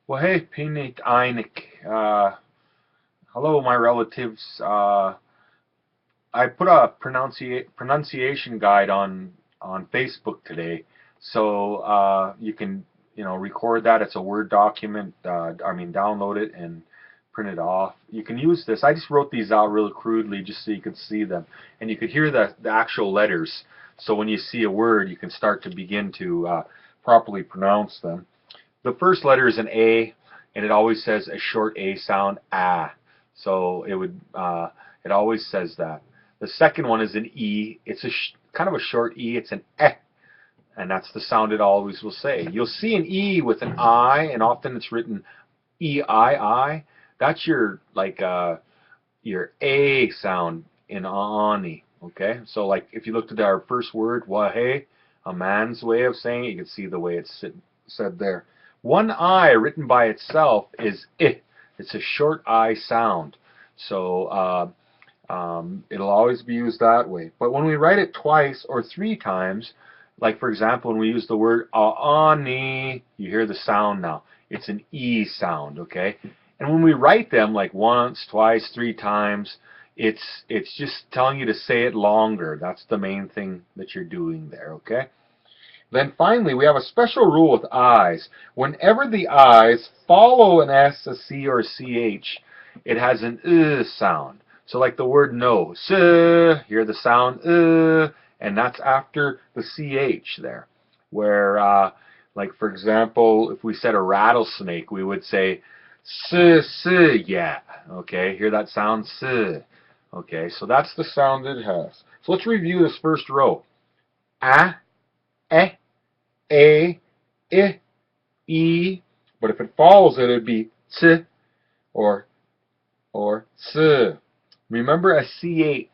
Well, hey, Pinit Einik. Hello, my relatives. I put a pronunciation guide on Facebook today, so you can record that. It's a Word document. Download it and print it off. You can use this. I just wrote these out real crudely just so you could see them, and you could hear the actual letters. So when you see a word, you can start to begin to properly pronounce them. The first letter is an A, and it always says a short A sound, ah. So it always says that. The second one is an E. It's kind of a short E. It's an eh, and that's the sound it always will say. You'll see an E with an I, and often it's written E-I-I. That's your A sound in ani. Okay, so like if you looked at our first word, wahe, a man's way of saying it, you can see the way it's said there. One I written by itself is I. It's a short I sound. So it'll always be used that way. But when we write it twice or three times, like for example, when we use the word ani, you hear the sound now. It's an E sound, okay? And when we write them like once, twice, three times, it's just telling you to say it longer. That's the main thing that you're doing there, okay? Then finally, we have a special rule with I's. Whenever the I's follow an S, a C, or a CH, it has an sound. So like the word no, hear the sound and that's after the CH there. Where, like for example, if we said a rattlesnake, we would say yeah. Okay, hear that sound, Okay, so that's the sound it has. So let's review this first row. A, eh, a, I, E, but if it follows it, it'd be t or s. Remember a C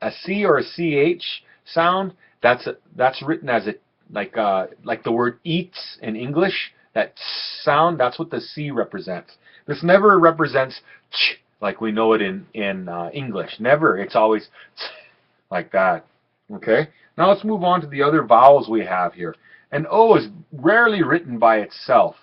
or a CH sound? That's written as a like the word eats in English. That sound, that's what the C represents. This never represents ch like we know it in English. Never. It's always like that. Okay? Now let's move on to the other vowels we have here. An O is rarely written by itself.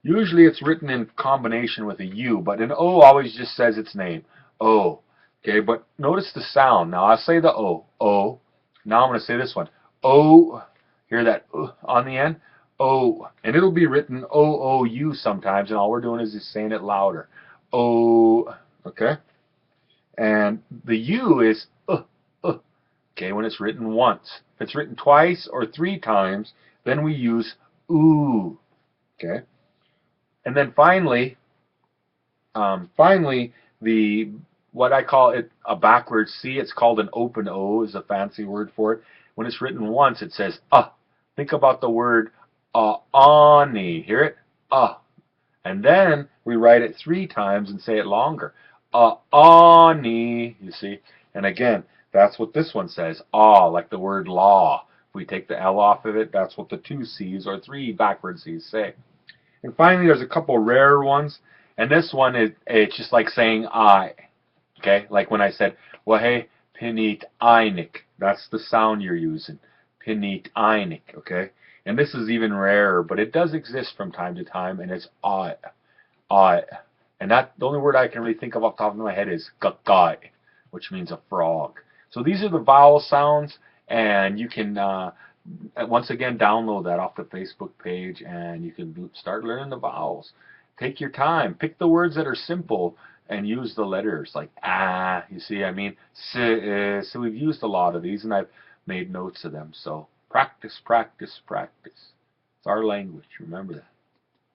Usually it's written in combination with a U, but an O always just says its name. O. Okay, but notice the sound. Now I'll say the O. O. Now I'm going to say this one. O. Hear that on the end? O. And it'll be written O-O-U sometimes, and all we're doing is just saying it louder. O. Okay? And the U is okay, when it's written once. If it's written twice or three times, then we use ooh. Okay? And then finally, the what I call it a backwards C, it's called an open O, is a fancy word for it. When it's written once, it says Think about the word ani. Hear it? And then we write it three times and say it longer. Ani, you see? And again, that's what this one says. Like the word law. If we take the L off of it, that's what the two C's or three backward C's say. And finally, there's a couple rarer ones. And this one, it's just like saying I. Okay? Like when I said, well, hey, pinit einik. That's the sound you're using. Pinit einik. Okay? And this is even rarer, but it does exist from time to time, and it's I. And the only word I can really think of off the top of my head is gagai, which means a frog. So these are the vowel sounds, and you can once again download that off the Facebook page, and you can start learning the vowels. Take your time. Pick the words that are simple and use the letters like you see, so we've used a lot of these, and I've made notes of them. So practice, practice, practice. It's our language. Remember that.